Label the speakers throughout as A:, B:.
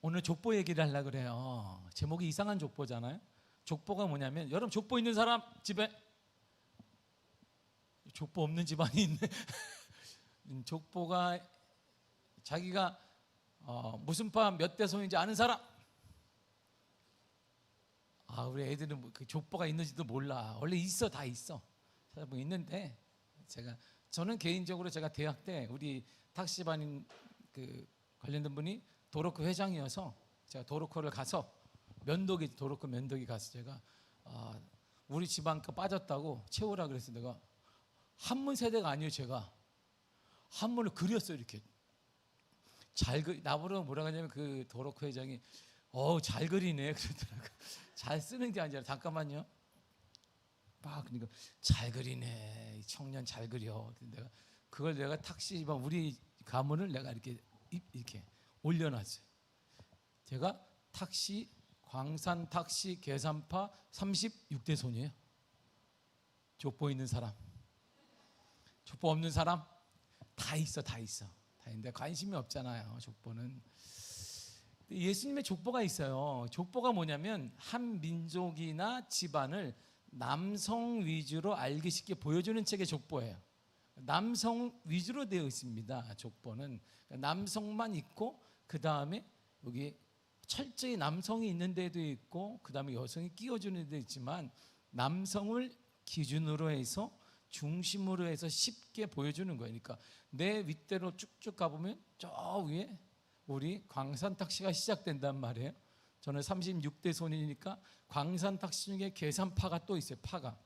A: 오늘 족보 얘기를 하려고 그래요. 제목이 이상한 족보잖아요. 족보가 뭐냐면, 여러분 족보 있는 사람 집에? 족보 없는 집안이 있네. 족보가 자기가 무슨 파 몇 대손인지 아는 사람? 우리 애들은 그 족보가 있는지도 몰라. 원래 있어, 다 있어. 찾아보면 있는데, 저는 개인적으로 제가 대학 때 우리 탁시반 관련된 분이 도로코 회장이어서 제가 도로코를 가서 도로코 면도기 가서 제가 우리 집안 거 빠졌다고 채우라 그래서 내가 한문 세대가 아니에요. 제가 한문을 그렸어요. 이렇게 나보고 뭐라고 하냐면 그 도로코 회장이 잘 그리네 그러더라고요. 잘 쓰는 게 아니라 잠깐만요. 그러니까 잘 그리네, 이 청년 잘 그려. 내가 그걸 탁시반 우리 가문을 내가 이렇게 올려놨어요. 제가 광산 탁시 계산파 36대 손이에요. 족보 있는 사람, 족보 없는 사람 다 있어. 다 있는데 관심이 없잖아요. 족보는. 예수님의 족보가 있어요. 족보가 뭐냐면 한 민족이나 집안을 남성 위주로 알기 쉽게 보여주는 책의 족보예요. 남성 위주로 되어 있습니다. 족보는 남성만 있고 그 다음에 여기 철저히 남성이 있는 데도 있고 그 다음에 여성이 끼워주는 데도 있지만 남성을 기준으로 해서 중심으로 해서 쉽게 보여주는 거예요. 그러니까 내 윗대로 쭉쭉 가보면 저 위에 우리 광산탁시가 시작된단 말이에요. 저는 36대 손이니까 광산탁시 중에 계산파가 또 있어요. 파가.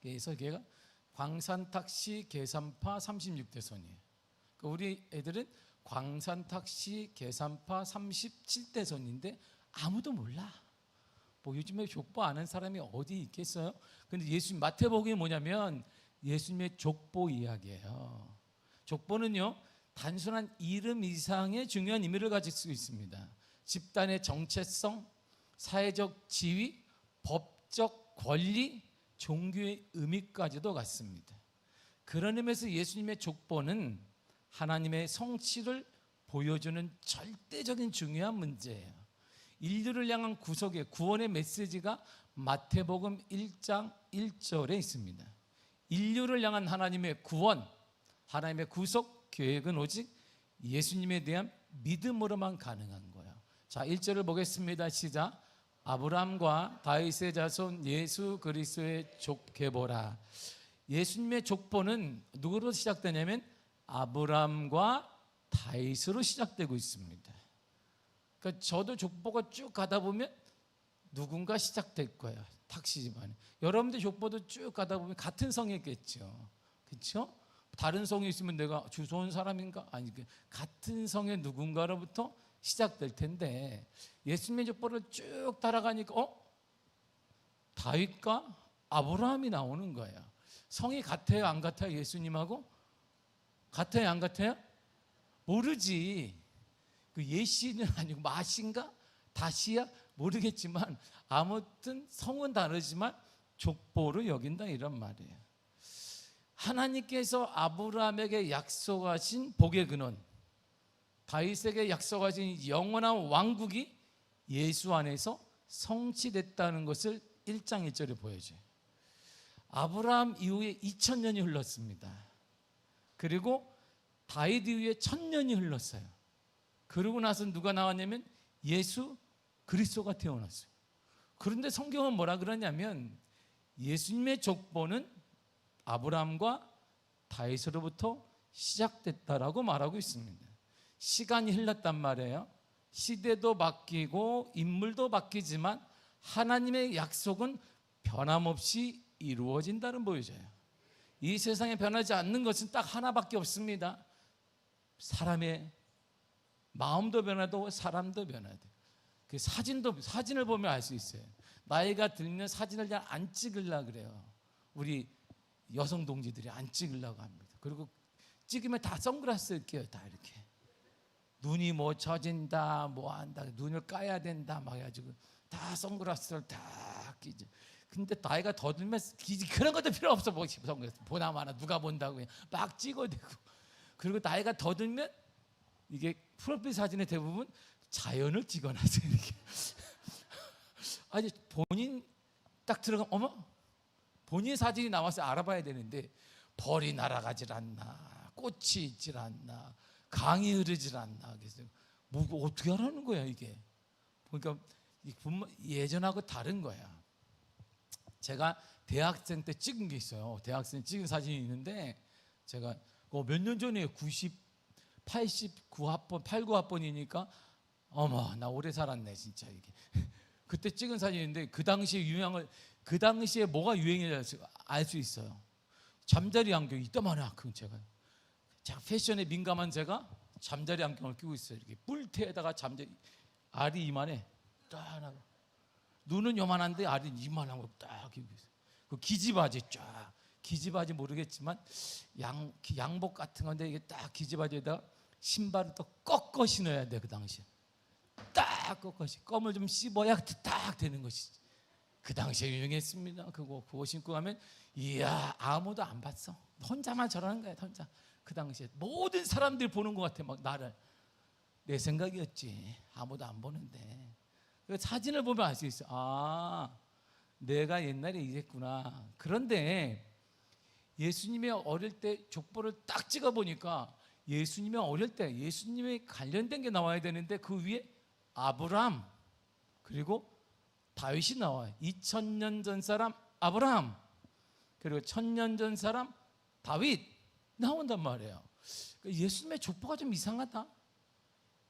A: 그래서 걔가 광산탁시 계산파 36대 손이에요. 그러니까 우리 애들은 광산탁시 계산파 37대 손인데 아무도 몰라. 요즘에 족보 아는 사람이 어디 있겠어요? 근데 예수님 마태복음이 뭐냐면 예수님의 족보 이야기예요. 족보는요 단순한 이름 이상의 중요한 의미를 가질 수 있습니다. 집단의 정체성, 사회적 지위, 법적 권리, 종교의 의미까지도 같습니다. 그런 의미에서 예수님의 족보는 하나님의 성취를 보여주는 절대적인 중요한 문제예요. 인류를 향한 구원의 메시지가 마태복음 1장 1절에 있습니다. 인류를 향한 하나님의 구원, 하나님의 구속 계획은 오직 예수님에 대한 믿음으로만 가능한 거예요. 자, 1절을 보겠습니다. 시작. 아브라함과 다윗의 자손 예수 그리스도의 족계보라. 예수님의 족보는 누구로 시작되냐면 아브라함과 다윗으로 시작되고 있습니다. 그러니까 저도 족보가 쭉 가다 보면 누군가 시작될 거예요. 탁시 집안에. 여러분들 족보도 쭉 가다 보면 같은 성이겠죠. 그렇죠? 다른 성이 있으면 내가 주소온 사람인가? 아니, 같은 성의 누군가로부터 시작될 텐데 예수님의 족보를 쭉 따라가니까 다윗과 아브라함이 나오는 거예요. 성이 같아요, 안 같아요? 예수님하고? 같아요, 안 같아요? 모르지. 그 예시는 아니고 마신가? 다시야? 모르겠지만 아무튼 성은 다르지만 족보로 여긴다 이런 말이에요. 하나님께서 아브라함에게 약속하신 복의 근원, 다윗에게 약속하신 영원한 왕국이 예수 안에서 성취됐다는 것을 1장 1절에 보여줘요. 아브라함 이후에 2000년이 흘렀습니다. 그리고 다윗 이후에 1000년이 흘렀어요. 그러고 나서 누가 나왔냐면 예수 그리스도가 태어났어요. 그런데 성경은 뭐라 그러냐면 예수님의 족보는 아브라함과 다윗으로부터 시작됐다라고 말하고 있습니다. 시간이 흘렀단 말이에요. 시대도 바뀌고 인물도 바뀌지만 하나님의 약속은 변함없이 이루어진다는 보여져요. 이 세상에 변하지 않는 것은 딱 하나밖에 없습니다. 사람의 마음도 변화도 사람도 변화도. 그 사진을 보면 알 수 있어요. 나이가 들면 사진을 잘 안 찍으려고 그래요. 우리 여성 동지들이 안 찍으려고 합니다. 그리고 찍으면 다 선글라스 껴요. 다 이렇게. 눈이 뭐 젖은다, 뭐 한다, 눈을 까야 된다, 막 해가지고 다 선글라스를 다 끼죠. 근데 나이가 더 들면 그런 것도 필요 없어. 뭐 선글라스 보나 마나 누가 본다고 막 찍어대고. 그리고 나이가 더 들면 이게 프로필 사진의 대부분 자연을 찍어놨어요. 이렇게. 아니 본인 딱 들어가면 어머, 본인 사진이 나와서 알아봐야 되는데 벌이 날아가질 않나, 꽃이 있질 않나, 강이 흐르질 않나. 그래서 뭐 어떻게 하라는 거야 이게. 그러니까 예전하고 다른 거야. 제가 대학생 때 찍은 게 있어요. 대학생 찍은 사진이 있는데 제가 몇 년 전에 89학번, 89학번이니까 어머 나 오래 살았네 진짜 이게. 그때 찍은 사진인데 그 당시에 뭐가 유행인지 알 수 있어요. 잠자리 안경 이따만한 제가 패션에 민감한 제가 잠자리 안경을 끼고 있어요. 이렇게 뿔테에다가 잠자리 알이 이만해 딱 하나. 눈은 요만한데 알이 이만한 거 딱 끼고 있어요. 그 기지바지 쫙, 기지바지 모르겠지만 양복 같은 건데 이게 딱 기지바지에다 신발을 또 꺾어 신어야 돼. 그 당시에 딱 꺾어 껌을 좀 씹어야 딱 되는 것이지. 그 당시에 유행했습니다. 그거 신고 가면 이야 아무도 안 봤어. 혼자만 저러는 거야 혼자. 그 당시에 모든 사람들이 보는 것 같아. 막 나를. 내 생각이었지. 아무도 안 보는데. 사진을 보면 알 수 있어. 아 내가 옛날에 이랬구나. 그런데 예수님의 어릴 때 족보를 딱 찍어보니까 예수님의 어릴 때 예수님의 관련된 게 나와야 되는데 그 위에 아브라함 그리고 다윗이 나와요. 2000년 전 사람 아브라함 그리고 1000년 전 사람 다윗 나온단 말이에요. 예수님의 족보가 좀 이상하다.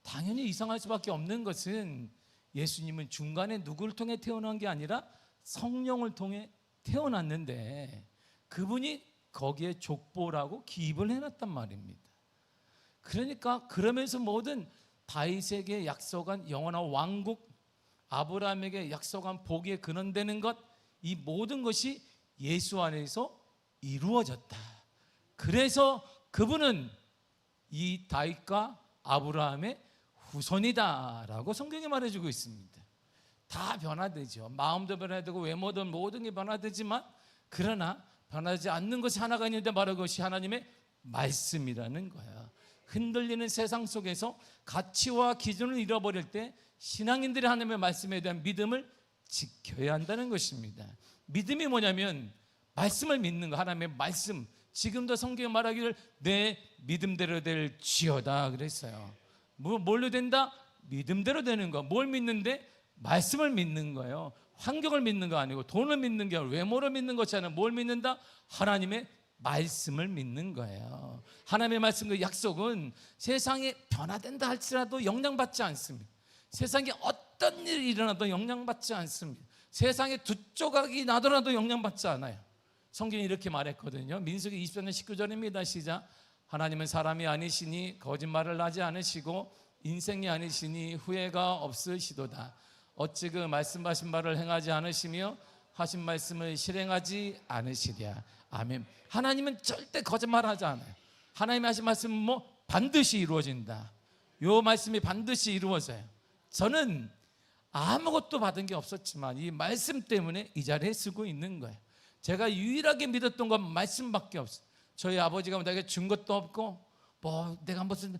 A: 당연히 이상할 수밖에 없는 것은 예수님은 중간에 누구를 통해 태어난 게 아니라 성령을 통해 태어났는데 그분이 거기에 족보라고 기입을 해놨단 말입니다. 그러니까 그러면서 모든 다윗에게 약속한 영원한 왕국, 아브라함에게 약속한 복에 근원되는 것, 이 모든 것이 예수 안에서 이루어졌다. 그래서 그분은 이 다윗과 아브라함의 후손이다라고 성경이 말해주고 있습니다. 다 변화되죠. 마음도 변화되고 외모도 모든 게 변화되지만 그러나 변하지 않는 것이 하나가 있는데 바로 그것이 하나님의 말씀이라는 거야. 흔들리는 세상 속에서 가치와 기준을 잃어버릴 때 신앙인들이 하나님의 말씀에 대한 믿음을 지켜야 한다는 것입니다. 믿음이 뭐냐면 말씀을 믿는 거. 하나님의 말씀. 지금도 성경에 말하기를 내 믿음대로 될지어다 그랬어요. 뭘로 된다? 믿음대로 되는 거. 뭘 믿는데? 말씀을 믿는 거예요. 환경을 믿는 거 아니고 돈을 믿는 게 아니고 외모를 믿는 것이 아니라 뭘 믿는다? 하나님의 말씀을 믿는 거예요. 하나님의 말씀과 약속은 세상에 변화된다 할지라도 영향받지 않습니다. 세상에 어떤 일이 일어나도 영향받지 않습니다. 세상에 두 조각이 나더라도 영향받지 않아요. 성경이 이렇게 말했거든요. 민수기 24년 19절입니다. 시작. 하나님은 사람이 아니시니 거짓말을 하지 않으시고 인생이 아니시니 후회가 없으시도다. 어찌 그 말씀하신 바를 행하지 않으시며 하신 말씀을 실행하지 않으시랴. 아멘. 하나님은 절대 거짓말하지 않아요. 하나님이 하신 말씀은 뭐 반드시 이루어진다. 요 말씀이 반드시 이루어져요. 저는 아무것도 받은 게 없었지만 이 말씀 때문에 이 자리에 쓰고 있는 거예요. 제가 유일하게 믿었던 건 말씀밖에 없어요. 저희 아버지가 내게 준 것도 없고 뭐 내가 무슨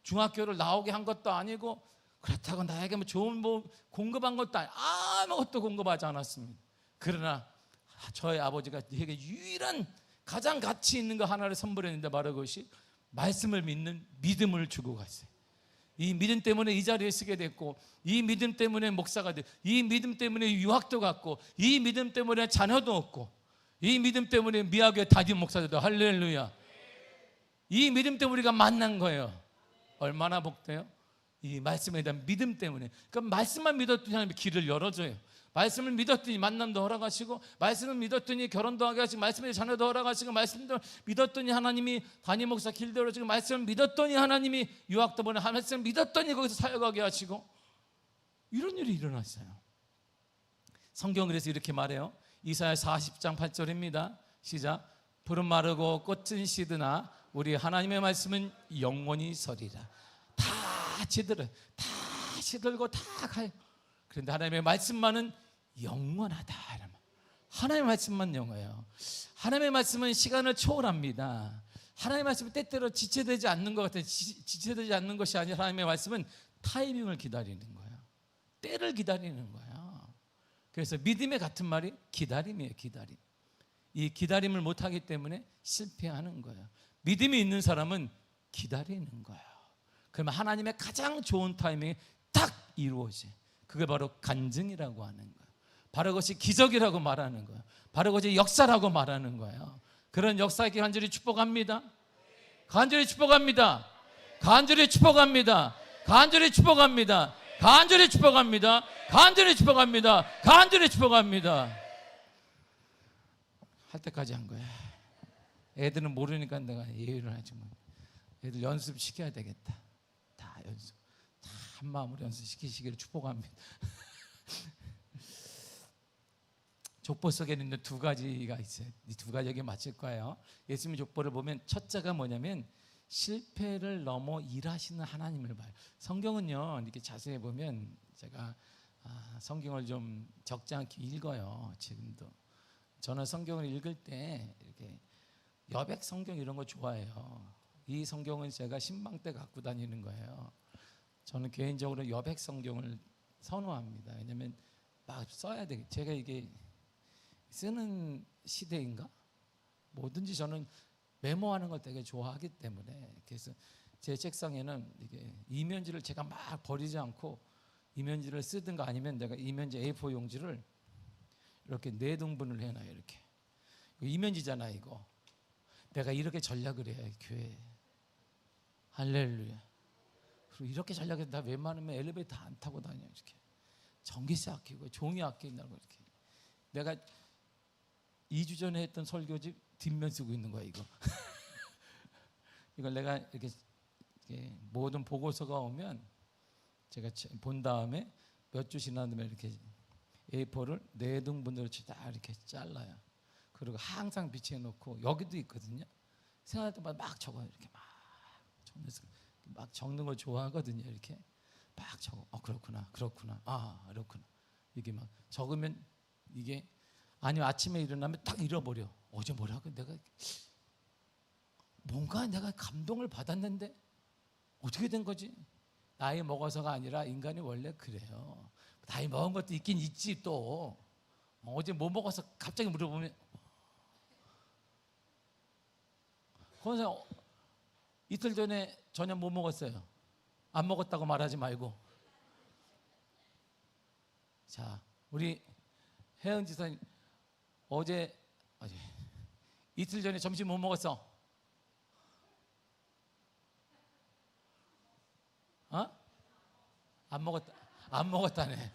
A: 중학교를 나오게 한 것도 아니고 그렇다고 나에게 뭐 좋은 뭐 공급한 것도 아니고 아무것도 공급하지 않았습니다. 그러나 저희 아버지가 내게 유일한 가장 가치 있는 거 하나를 선물했는데 바로 그것이 말씀을 믿는 믿음을 주고 갔어요. 이 믿음 때문에 이 자리에 서게 됐고 이 믿음 때문에 목사가 됐고 이 믿음 때문에 유학도 갔고 이 믿음 때문에 자녀도 얻고 이 믿음 때문에 미학의 담임 목사도 할렐루야. 이 믿음 때문에 우리가 만난 거예요. 얼마나 복돼요? 이 말씀에 대한 믿음 때문에. 그러니까 말씀만 믿었더니 하나님이 길을 열어줘요. 말씀을 믿었더니 만남도 허락하시고 말씀을 믿었더니 결혼도 하게 하시고 말씀을 자녀도 허락하시고 말씀도 믿었더니 하나님이 담임 목사 길도 열어주고 말씀을 믿었더니 하나님이 유학도 보내 말씀을 믿었더니 거기서 사역하게 하시고 이런 일이 일어났어요. 성경은 그래서 이렇게 말해요. 이사야 40장 8절입니다. 시작. 푸른 마르고 꽃은 시드나 우리 하나님의 말씀은 영원히 서리라. 다 시들고 다 가요. 그런데 하나님의 말씀만은 영원하다. 하나님의 말씀만 영원해요. 하나님의 말씀은 시간을 초월합니다. 하나님의 말씀은 때때로 지체되지 않는 것 같아요. 지체되지 않는 것이 아니라 하나님의 말씀은 타이밍을 기다리는 거야. 때를 기다리는 거야. 그래서 믿음의 같은 말이 기다림이에요. 기다림. 이 기다림을 못하기 때문에 실패하는 거예요. 믿음이 있는 사람은 기다리는 거예요. 그러면 하나님의 가장 좋은 타이밍에 딱 이루어져. 그게 바로 간증이라고 하는 거예요. 바로 그것이 기적이라고 말하는 거예요. 바로 그것이 역사라고 말하는 거예요. 그런 역사에게 간절히 축복합니다. 간절히 축복합니다. 간절히 축복합니다. 간절히 축복합니다. 간절히 축복합니다. 간절히 축복합니다. 간절히 축복합니다. 할 때까지 한 거야. 애들은 모르니까 내가 예의를 하지 뭐. 애들 연습시켜야 되겠다. 다 연습. 다 한마음으로 연습시키시기를 축복합니다. 족보 속에는 두 가지가 있어요. 이 두 가지 여기 맞을 거예요. 예수님 족보를 보면 첫째가 뭐냐면 실패를 넘어 일하시는 하나님을 봐요. 성경은요 이렇게 자세히 보면 제가 성경을 좀 적지 않게 읽어요. 지금도 저는 성경을 읽을 때 이렇게 여백 성경 이런 거 좋아해요. 이 성경은 제가 신방 때 갖고 다니는 거예요. 저는 개인적으로 여백 성경을 선호합니다. 왜냐하면 막 써야 돼. 제가 이게 쓰는 시대인가? 뭐든지 저는 메모하는 걸 되게 좋아하기 때문에 그래서 제 책상에는 이게 이면지를 제가 막 버리지 않고 이면지를 쓰든가 아니면 내가 이면지 A4 용지를 이렇게 4등분을 해놔요. 이렇게 이면지잖아 이거. 내가 이렇게 전략을 해요 교회. 할렐루야. 그리고 이렇게 전략해서 나 웬만하면 엘리베이터 안 타고 다녀. 이렇게 전기세 아끼고 종이 아낀다고 이렇게. 내가 2주 전에 했던 설교집 뒷면 쓰고 있는 거야 이거. 이걸 내가 이렇게 모든 보고서가 오면 제가 본 다음에 몇 주 지난 다음에 이렇게 A4를 4등분으로 다 이렇게 잘라요. 그리고 항상 비치해 놓고 여기도 있거든요. 생각할 때마다 막 적어요. 이렇게 막 적면서 막 적는 걸 좋아하거든요. 이렇게 막 적어. 그렇구나, 그렇구나, 그렇구나. 이게 막 적으면 이게 아니면 아침에 일어나면 딱 잃어버려. 어제 뭐라고 내가 뭔가 내가 감동을 받았는데 어떻게 된 거지? 나이 먹어서가 아니라 인간이 원래 그래요. 나이 먹은 것도 있긴 있지 또. 어제 뭐 먹어서 갑자기 물어보면 그래서 이틀 전에 저녁 뭐 먹었어요? 안 먹었다고 말하지 말고. 자, 우리 혜은 지사님 어제 이틀 전에 점심 뭐 먹었어? 안 먹었다네.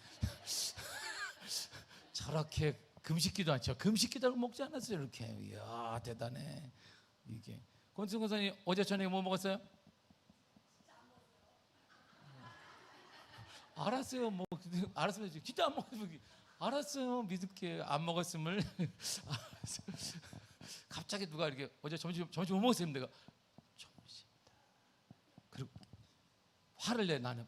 A: 저렇게 금식기도 않죠. 금식기도 먹지 않았어요. 이렇게. 이야 대단해. 이게 권순 권사님 어제 저녁에 뭐 먹었어요? 알았어요. 뭐 알았으면 진짜 안 먹었으면 알았어요. 믿을게. 안 먹었음을. 갑자기 누가 이렇게 어제 점심 뭐 먹었어요? 내가 점심. 그리고 화를 내. 나는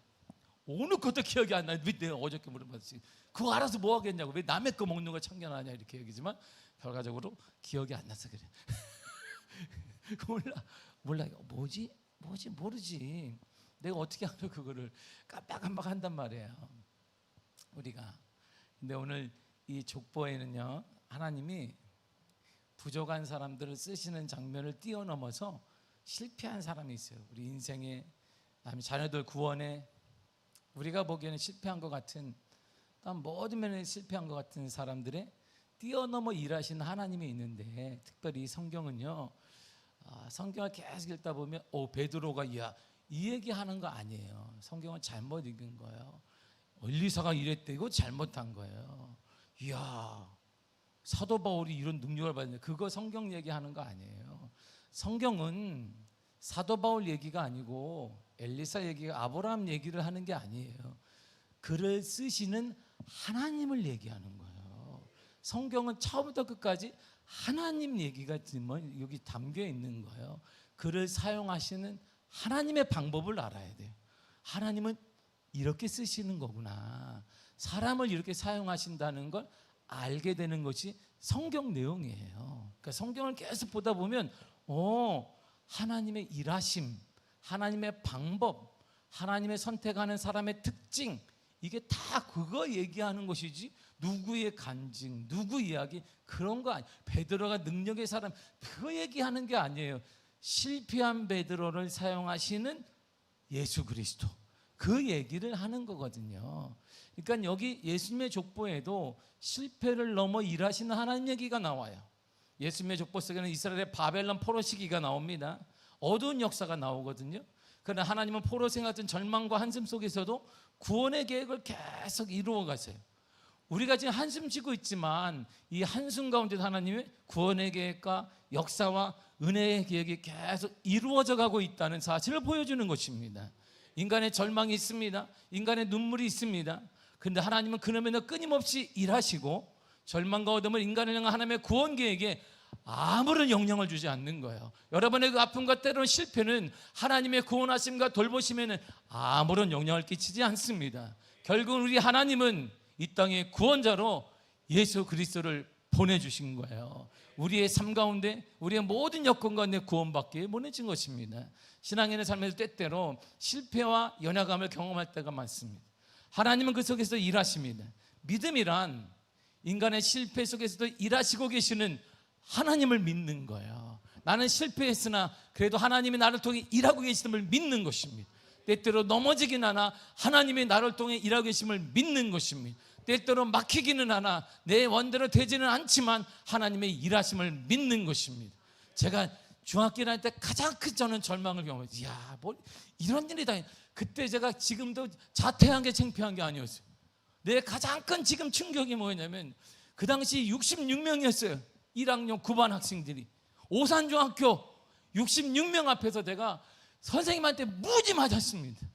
A: 어느 것도 기억이 안 나. 내가 어저께 물어봤지. 그거 알아서 뭐 하겠냐고. 왜 남의 거 먹는 걸 참견하냐 이렇게 얘기지만 결과적으로 기억이 안 나서 그래. 몰라. 뭐지 모르지. 내가 어떻게 하면 그거를 깜빡깜빡 한단 말이에요. 우리가. 근데 오늘 이 족보에는요 하나님이 부족한 사람들을 쓰시는 장면을 뛰어넘어서 실패한 사람이 있어요. 우리 인생에 자녀들 구원에 우리가 보기에는 실패한 것 같은 또 모든 면에 실패한 것 같은 사람들의 뛰어넘어 일하시는 하나님이 있는데 특별히 이 성경은요 성경을 계속 읽다 보면 베드로가 이 얘기하는 거 아니에요. 성경은 잘못 읽은 거예요. 엘리사가 이랬대. 이거 잘못한 거예요. 이야 사도 바울이 이런 능력을 받는데 그거 성경 얘기하는 거 아니에요. 성경은 사도 바울 얘기가 아니고 엘리사 얘기가 아브라함 얘기를 하는 게 아니에요. 글을 쓰시는 하나님을 얘기하는 거예요. 성경은 처음부터 끝까지 하나님 얘기가 여기 담겨 있는 거예요. 글을 사용하시는 하나님의 방법을 알아야 돼요. 하나님은 이렇게 쓰시는 거구나. 사람을 이렇게 사용하신다는 걸 알게 되는 것이 성경 내용이에요. 그러니까 성경을 계속 보다 보면 하나님의 일하심, 하나님의 방법, 하나님의 선택하는 사람의 특징, 이게 다 그거 얘기하는 것이지 누구의 간증, 누구 이야기 그런 거 아니에요. 베드로가 능력의 사람 그거 얘기하는 게 아니에요. 실패한 베드로를 사용하시는 예수 그리스도, 그 얘기를 하는 거거든요. 그러니까 여기 예수님의 족보에도 실패를 넘어 일하시는 하나님 얘기가 나와요. 예수님의 족보 속에는 이스라엘의 바벨론 포로 시기가 나옵니다. 어두운 역사가 나오거든요. 그러나 하나님은 포로생 같은 절망과 한숨 속에서도 구원의 계획을 계속 이루어 가세요. 우리가 지금 한숨 쉬고 있지만 이 한숨 가운데 하나님의 구원의 계획과 역사와 은혜의 계획이 계속 이루어져 가고 있다는 사실을 보여주는 것입니다. 인간의 절망이 있습니다. 인간의 눈물이 있습니다. 그런데 하나님은 그러면서 끊임없이 일하시고 절망과 어둠을 인간을 향한 하나님의 구원 계획에 아무런 영향을 주지 않는 거예요. 여러분의 그 아픔과 때로는 실패는 하나님의 구원하심과 돌보심에는 아무런 영향을 끼치지 않습니다. 결국은 우리 하나님은 이 땅의 구원자로 예수 그리스도를 보내주신 거예요. 우리의 삶 가운데 우리의 모든 여건 가운데 구원받기에 보내진 것입니다. 신앙인의 삶에서 때때로 실패와 연약함을 경험할 때가 많습니다. 하나님은 그 속에서 일하십니다. 믿음이란 인간의 실패 속에서도 일하시고 계시는 하나님을 믿는 거예요. 나는 실패했으나 그래도 하나님이 나를 통해 일하고 계심을 믿는 것입니다. 때때로 넘어지긴 하나 하나님이 나를 통해 일하고 계심을 믿는 것입니다. 때때로 막히기는 하나 내 원대로 되지는 않지만 하나님의 일하심을 믿는 것입니다. 제가 중학교 다닐 때 가장 큰 저는 절망을 경험했어요. 이야, 뭐 이런 일이 다. 그때 제가 지금도 자퇴한 게 창피한 게 아니었어요. 내 가장 큰 지금 충격이 뭐냐면 그 당시 66명이었어요 1학년 9반 학생들이. 오산중학교 66명 앞에서 내가 선생님한테 무지 맞았습니다.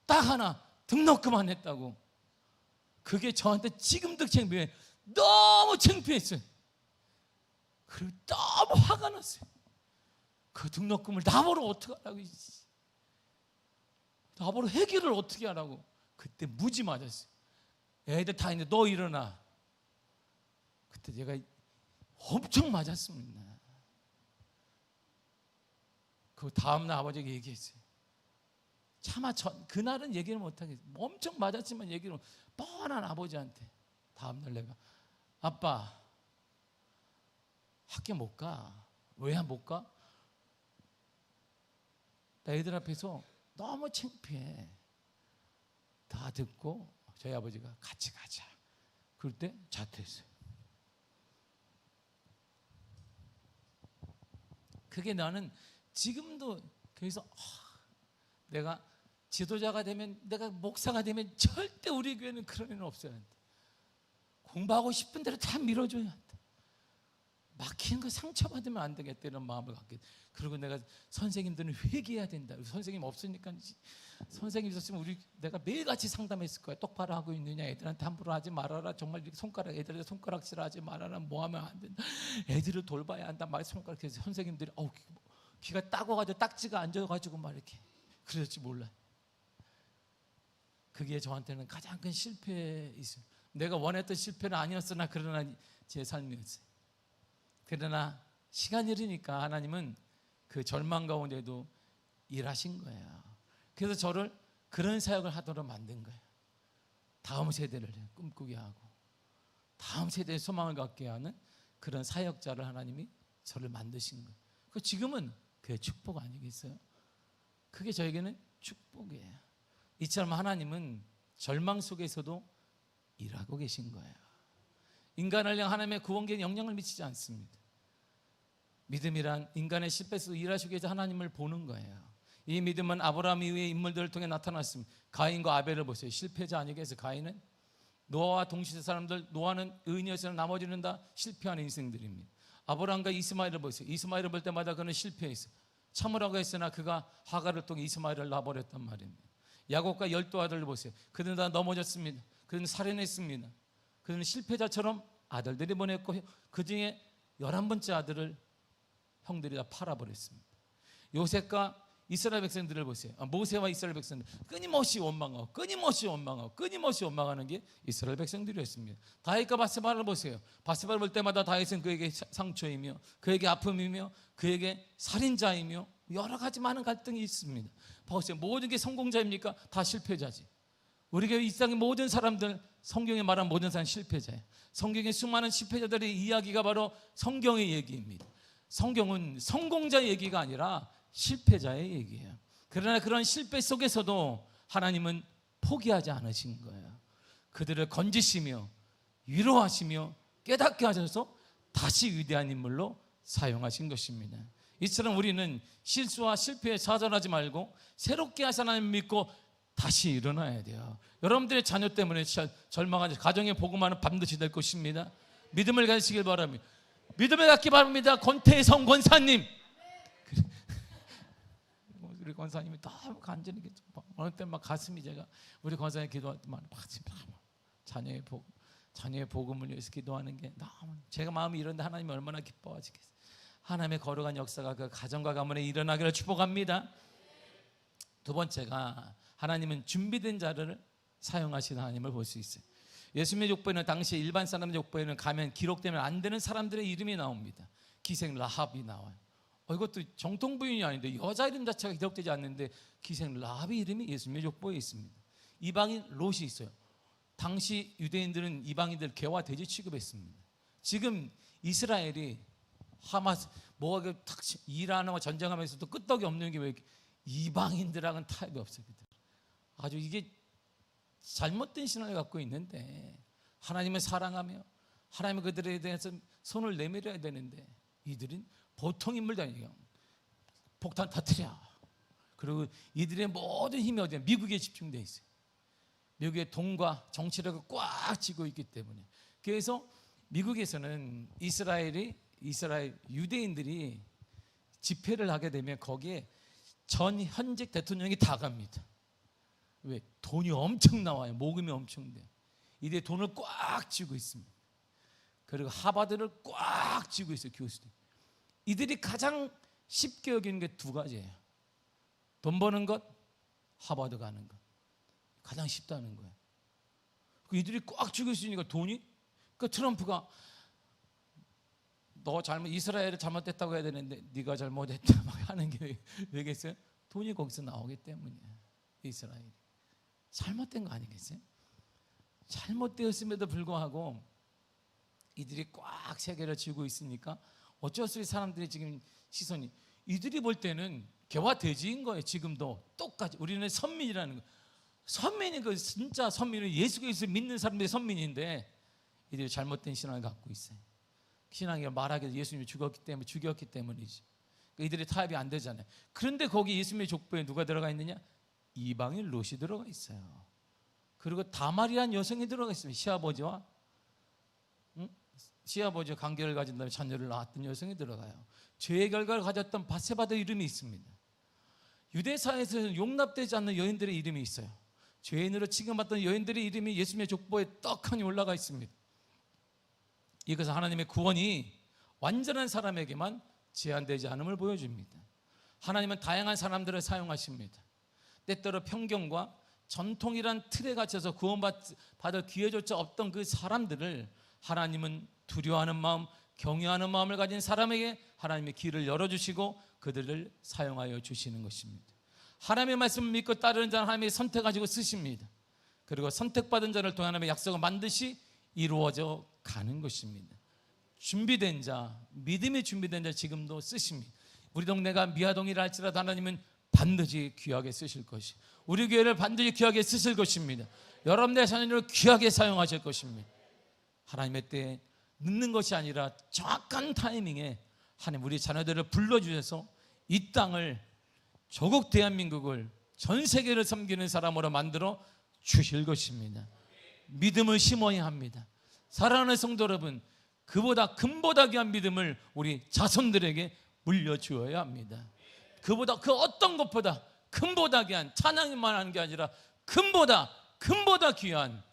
A: 딱 하나 등록금만 했다고. 그게 저한테 지금도 창피해. 너무 창피했어요. 그리고 너무 화가 났어요. 그 등록금을 나보러 어떻게 하라고, 나보러 해결을 어떻게 하라고. 그때 무지 맞았어요. 애들 다 있는데 너 일어나. 그때 제가 엄청 맞았습니다. 그 다음날 아버지가 얘기했어요. 차마 그날은 얘기를 못하겠어요. 엄청 맞았지만 얘기를 뻔한 아버지한테. 다음날 내가 아빠 학교 못 가. 왜 못 가? 나 애들 앞에서 너무 창피해. 다 듣고 저희 아버지가 같이 가자. 그럴 때 자퇴했어요. 그게 나는 지금도 그래서 내가 지도자가 되면, 내가 목사가 되면 절대 우리 교회는 그런 일은 없어야 한다. 공부하고 싶은 대로 다 밀어줘야 한다. 막히는 거 상처받으면 안 되겠다 이런 마음을 갖게. 그리고 내가 선생님들은 회개해야 된다. 선생님 없으니까, 선생님 있었으면 내가 매일같이 상담했을 거야. 똑바로 하고 있느냐, 애들한테 함부로 하지 말아라, 정말 애들한테 손가락질하지 말아라, 뭐 하면 안 된다, 애들을 돌봐야 한다 말 손가락 해서 선생님들이 귀가 따가지고 딱지가 앉아가지고 막 이렇게 그랬지 몰라. 그게 저한테는 가장 큰 실패였어요. 내가 원했던 실패는 아니었으나 그러나 제 삶이었어요. 그러나 시간이 흐르니까 하나님은 그 절망 가운데도 일하신 거예요. 그래서 저를 그런 사역을 하도록 만든 거예요. 다음 세대를 꿈꾸게 하고 다음 세대의 소망을 갖게 하는 그런 사역자를 하나님이 저를 만드신 거예요. 지금은 그게 축복 아니겠어요? 그게 저에게는 축복이에요. 이처럼 하나님은 절망 속에서도 일하고 계신 거예요. 인간을 향한 하나님의 구원계획에 영향을 미치지 않습니다. 믿음이란 인간의 실패에서 일하시기 위해서 하나님을 보는 거예요. 이 믿음은 아브라함 이후의 인물들을 통해 나타났습니다. 가인과 아벨을 보세요. 실패자 아니겠어요? 가인은 노아와 동시대 사람들, 노아는 의인이었으나 나머지는 다 실패하는 인생들입니다. 아브라함과 이스마엘을 보세요. 이스마엘을 볼 때마다 그는 실패했어요. 참으라고 했으나 그가 하갈을 통해 이스마엘을 낳아버렸단 말입니다. 야곱과 12 아들을 보세요. 그들은 다 넘어졌습니다. 그들은 살인했습니다. 그들은 실패자처럼 아들들이 보냈고 그 중에 11번째 아들을 형들이 다 팔아버렸습니다. 요셉과 이스라엘 백성들을 보세요. 모세와 이스라엘 백성들 끊임없이 원망하고 끊임없이 원망하는 게 이스라엘 백성들이었습니다. 다윗과 바세바를 보세요. 바세바를 볼 때마다 다윗은 그에게 상처이며 그에게 아픔이며 그에게 살인자이며 여러 가지 많은 갈등이 있습니다. 보세요. 모든 게 성공자입니까? 다 실패자지. 우리가 이 세상의 모든 사람들, 성경에 말한 모든 사람 실패자예요. 성경의 수많은 실패자들의 이야기가 바로 성경의 얘기입니다. 성경은 성공자의 얘기가 아니라 실패자의 얘기예요. 그러나 그런 실패 속에서도 하나님은 포기하지 않으신 거예요. 그들을 건지시며 위로하시며 깨닫게 하셔서 다시 위대한 인물로 사용하신 것입니다. 이처럼 우리는 실수와 실패에 좌절하지 말고 새롭게 하신 하나님 믿고 다시 일어나야 돼요. 여러분들의 자녀 때문에 절망하지 가정의 복음화는 반드시 될 것입니다. 믿음을 가지시길 바랍니다. 믿음을 갖기 바랍니다. 권태성 권사님. 우리 권사님이 너무 간절히 어느 때 막 가슴이 제가 우리 권사님 기도할 때만 자녀의 복음을 위해서 기도하는 게 너무 제가 마음이 이런데 하나님이 얼마나 기뻐하시겠어요. 하나님의 거룩한 역사가 그 가정과 가문에 일어나기를 축복합니다. 두 번째가 하나님은 준비된 자를 사용하시는 하나님을 볼 수 있어요. 예수님의 족보에는 당시 일반 사람의 족보에는 가면 기록되면 안 되는 사람들의 이름이 나옵니다. 기생 라합이 나와요. 이것도 정통 부인이 아닌데 여자 이름 자체가 기록되지 않는데 기생 라합의 이름이 예수님의 족보에 있습니다. 이방인 롯이 있어요. 당시 유대인들은 이방인들 개와 돼지 취급했습니다. 지금 이스라엘이 하마스 뭐가 탁 이란과 전쟁하면서도 끄떡이 없는 게 왜 이방인들하고는 타협이 없어요. 아주 이게 잘못된 신앙을 갖고 있는데 하나님을 사랑하며 하나님은 그들에 대해서 손을 내밀어야 되는데 이들은 보통 인물도 아니에요. 폭탄 터뜨려. 그리고 이들의 모든 힘이 어디에 미국에 집중되어 있어요. 미국의 돈과 정치력을 꽉 쥐고 있기 때문에. 그래서 미국에서는 이스라엘 유대인들이 집회를 하게 되면 거기에 전 현직 대통령이 다 갑니다. 왜? 돈이 엄청 나와요. 모금이 엄청 돼요. 이들의 돈을 꽉 쥐고 있습니다. 그리고 하버드를 꽉 쥐고 있어요. 교수들. 이들이 가장 쉽게 여기는 게 두 가지예요. 돈 버는 것, 하버드 가는 것. 가장 쉽다는 거예요. 이들이 꽉 쥐고 있으니까 돈이, 그러니까 트럼프가 너 이스라엘을 잘못됐다고 해야 되는데 네가 잘못했다 막 하는 게 왜겠어요? 돈이 거기서 나오기 때문이에요. 이스라엘이 잘못된 거 아니겠어요? 잘못되었음에도 불구하고 이들이 꽉 세계를 쥐고 있으니까 어쩔 수 없이 사람들이 지금 시선이 이들이 볼 때는 개와 돼지인 거예요. 지금도 똑같이 우리는 선민이라는 거. 선민이 그 진짜 선민은 예수 그리스도를 믿는 사람들이 선민인데 이들이 잘못된 신앙을 갖고 있어요. 신앙이 말하기도 예수님이 죽였기 때문이지. 그러니까 이들이 타협이 안 되잖아요. 그런데 거기 예수님의 족보에 누가 들어가 있느냐? 이방인 롯이 들어가 있어요. 그리고 다말이라는 여성이 들어가 있습니다. 시아버지와 관계를 가진 다음에 자녀를 낳았던 여성이 들어가요. 죄의 결과를 가졌던 바세바의 이름이 있습니다. 유대사에서는 용납되지 않는 여인들의 이름이 있어요. 죄인으로 취급받던 여인들의 이름이 예수님의 족보에 떡하니 올라가 있습니다. 이것은 하나님의 구원이 완전한 사람에게만 제한되지 않음을 보여줍니다. 하나님은 다양한 사람들을 사용하십니다. 때때로 편견과 전통이란 틀에 갇혀서 구원받을 기회조차 없던 그 사람들을 하나님은 두려워하는 마음, 경외하는 마음을 가진 사람에게 하나님의 길을 열어주시고 그들을 사용하여 주시는 것입니다. 하나님의 말씀을 믿고 따르는 자는 하나님의 선택하시고 쓰십니다. 그리고 선택받은 자를 통해 하나님의 약속은 반드시 이루어져 가는 것입니다. 준비된 자, 믿음이 준비된 자 지금도 쓰십니다. 우리 동네가 미아동이라 할지라도 하나님은 반드시 귀하게 쓰실 것이, 우리 교회를 반드시 귀하게 쓰실 것입니다. 여러분의 자녀를 귀하게 사용하실 것입니다. 하나님의 때에 늦는 것이 아니라 정확한 타이밍에 하나님 우리 자녀들을 불러주셔서 이 땅을, 조국 대한민국을, 전 세계를 섬기는 사람으로 만들어 주실 것입니다. 믿음을 심어야 합니다. 사랑하는 성도 여러분, 그보다 금보다 귀한 믿음을 우리 자손들에게 물려주어야 합니다. 그보다 그 어떤 것보다 금보다 귀한, 찬양만 하는 게 아니라 금보다 귀한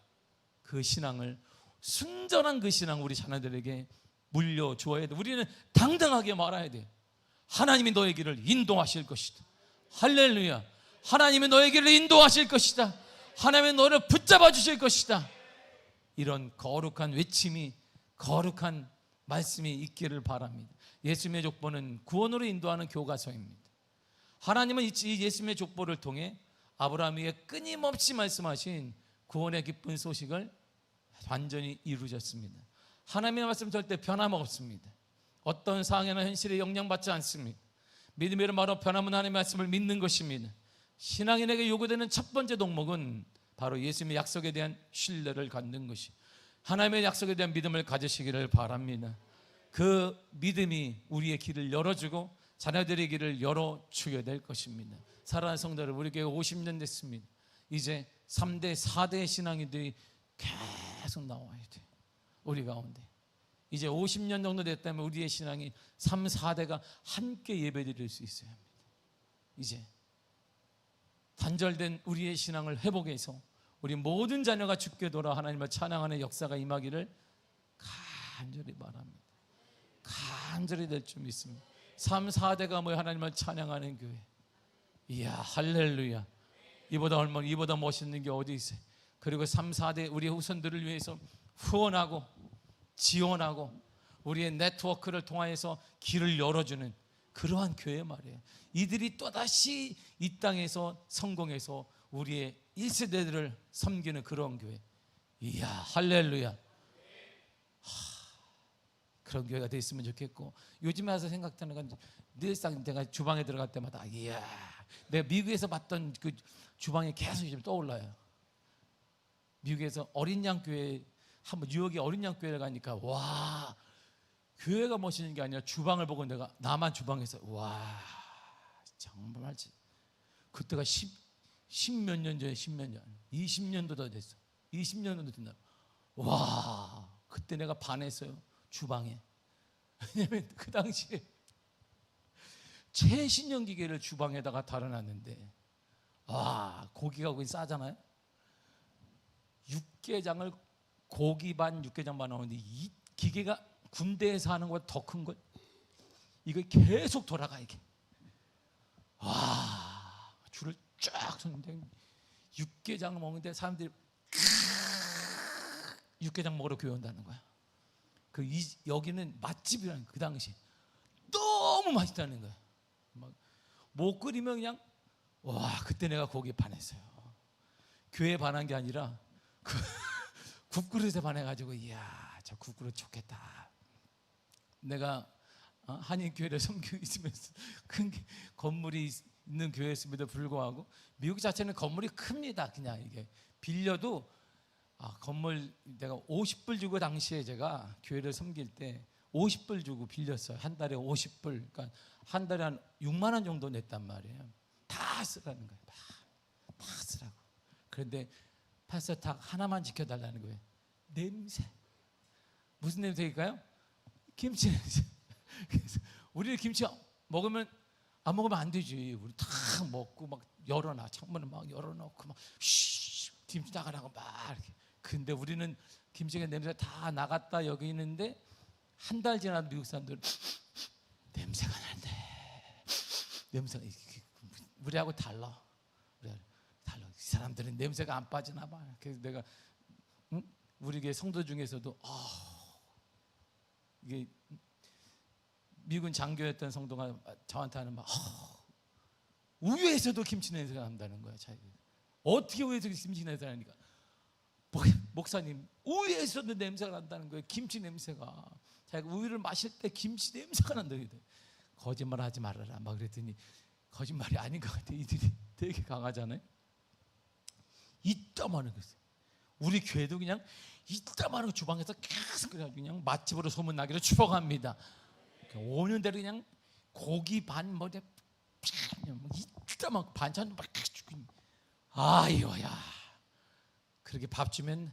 A: 그 신앙을, 순전한 그 신앙 우리 자녀들에게 물려주어야 돼. 우리는 당당하게 말해야 돼. 하나님이 너의 길을 인도하실 것이다. 할렐루야. 하나님이 너의 길을 인도하실 것이다. 하나님이 너를 붙잡아 주실 것이다. 이런 거룩한 외침이, 거룩한 말씀이 있기를 바랍니다. 예수님의 족보는 구원으로 인도하는 교과서입니다. 하나님은 이 예수님의 족보를 통해 아브라함에게 끊임없이 말씀하신 구원의 기쁜 소식을 완전히 이루셨습니다. 하나님의 말씀 절대 변함없습니다. 어떤 상황이나 현실에 영향받지 않습니다. 믿음의 바로 변함은 하나님의 말씀을 믿는 것입니다. 신앙인에게 요구되는 첫 번째 덕목은 바로 예수님의 약속에 대한 신뢰를 갖는 것이, 하나님의 약속에 대한 믿음을 가지시기를 바랍니다. 그 믿음이 우리의 길을 열어주고 자녀들의 길을 열어주게 될 것입니다. 사랑하는 성도 여러분, 우리 교회 50년 됐습니다. 이제 3대 4대 신앙인들이 계속 나와야 돼요. 우리 가운데 이제 50년 정도 됐다면 우리의 신앙이 3, 4대가 함께 예배드릴 수 있어야 합니다. 이제 단절된 우리의 신앙을 회복해서 우리 모든 자녀가 주께 돌아 하나님을 찬양하는 역사가 임하기를 간절히 바랍니다. 간절히 될 줄 믿습니다. 3, 4대가 모여 하나님을 찬양하는 교회. 이야, 할렐루야. 이보다 멋있는 게 어디 있어요? 그리고 3, 4대 우리의 후손들을 위해서 후원하고 지원하고 우리의 네트워크를 통하여서 길을 열어주는 그러한 교회 말이에요. 이들이 또다시 이 땅에서 성공해서 우리의 1세대들을 섬기는 그런 교회. 이야, 할렐루야. 그런 교회가 됐으면 좋겠고, 요즘에 와서 생각하는 건 늘상 내가 주방에 들어갈 때마다 이야, 내가 미국에서 봤던 그 주방이 계속 지금 떠올라요. 미국에서 어린 양 교회, 한번 뉴욕에 어린 양 교회를 가니까 와, 교회가 멋있는 게 아니라 주방을 보고 내가 나만 주방에서 와, 정말 그때가 10몇 년 전에, 10몇 년, 20년도 더 됐어. 20년도 됐나. 와, 그때 내가 반했어요. 주방에. 왜냐면 그 당시에 최신형 기계를 주방에다가 달아놨는데, 와, 고기가 거기 싸잖아요. 육개장을 고기 반 육개장 반 나오는데 이 기계가 군대에서 하는 것보다 더 큰 걸, 이거 계속 돌아가. 이게 와, 줄을 쫙 섰는데 육개장을 먹는데 사람들이 육개장 먹으러 교회 온다는 거야. 여기는 맛집이라는 거야. 그 당시 너무 맛있다는 거야. 막 못 끓이면 그냥 와, 그때 내가 거기에 반했어요. 교회에 반한 게 아니라 그 국그릇에 반해가지고 이야, 저 국그릇 좋겠다. 내가 한인교회를 섬기고 있으면서 큰 건물이 있는 교회였음에도 불구하고 미국 자체는 건물이 큽니다. 그냥 이게 빌려도 건물 내가 50불 주고, 당시에 제가 교회를 섬길 때 50불 주고 빌렸어요. 한 달에 50불. 그러니까 한 달에 한 6만 원 정도 냈단 말이에요. 다 쓰라는 거예요. 다 쓰라고. 그런데 파스타 하나만 지켜달라는 거예요. 냄새. 무슨 냄새일까요? 김치 냄새. 그래서 우리 김치 먹으면 안 먹으면 안 되지. 우리 다 먹고 막 열어놔. 창문을 막 열어놓고 막 쉬, 김치 나가라고 막 이렇게. 근데 우리는 김치가 냄새가 다 나갔다 여기 있는데 한 달 지나도 미국 사람들은 냄새가 나는데, 냄새가 우리하고 달라. 이 사람들은 냄새가 안 빠지나 봐. 그래서 내가 우리 교회 성도 중에서도 이게 미군 장교였던 성도가 저한테 하는 말, 우유에서도 김치 냄새가 난다는 거야. 자기 어떻게 우유에서 김치 냄새가 나니까, 목사님, 우유에서도 냄새가 난다는 거예요. 김치 냄새가. 자기가 우유를 마실 때 김치 냄새가 난다고. 거짓말하지 말아라 막 그랬더니 거짓말이 아닌 것 같아. 이들이 되게 강하잖아요. 이따만한 거 있어요. 우리 교회도 그냥 이따만한 주방에서 계속 그래가지고 그냥 맛집으로 소문나기로 추억합니다. 오는 대로 그냥 고기 반 뭐래 이따만 반찬도 막 주고. 아이고야, 그렇게 밥 주면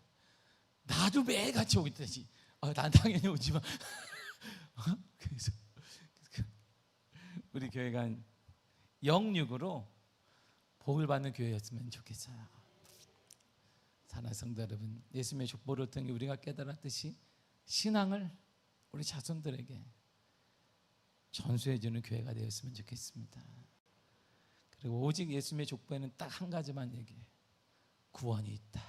A: 나도 매일같이 오겠다지. 난 당연히 오지만 그래서 우리 교회가 영육으로 복을 받는 교회였으면 좋겠어요. 사랑하는 성도 여러분, 예수님의 족보를 통해 우리가 깨달았듯이 신앙을 우리 자손들에게 전수해주는 교회가 되었으면 좋겠습니다. 그리고 오직 예수님의 족보에는 딱 한 가지만 얘기해요. 구원이 있다.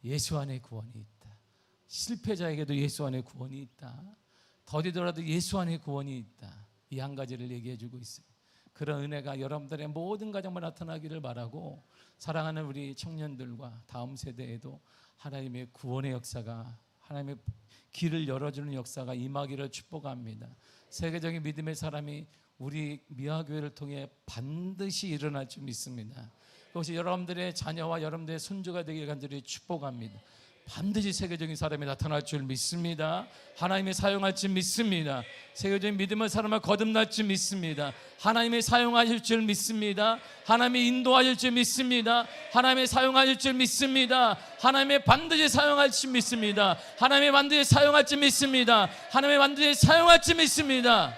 A: 예수 안에 구원이 있다. 실패자에게도 예수 안에 구원이 있다. 더디더라도 예수 안에 구원이 있다. 이 한 가지를 얘기해 주고 있어요. 그런 은혜가 여러분들의 모든 가정에 나타나기를 바라고, 사랑하는 우리 청년들과 다음 세대에도 하나님의 구원의 역사가, 하나님의 길을 열어주는 역사가 임하기를 축복합니다. 세계적인 믿음의 사람이 우리 미화교회를 통해 반드시 일어날 줄 믿습니다. 그것이 여러분들의 자녀와 여러분들의 손주가 되길 간절히 축복합니다. 반드시 세계적인 사람이 나타날 줄 믿습니다. 하나님이 사용할 줄 믿습니다. 세계적인 믿음의 사람을 거듭날 줄 믿습니다. 하나님이 사용하실 줄 믿습니다. 하나님이 인도하실 줄 믿습니다. 하나님이 사용하실 줄 믿습니다. 하나님이 반드시 사용할 줄 믿습니다. 하나님이 반드시 사용할 줄 믿습니다. 하나님이 반드시 사용할 줄 믿습니다.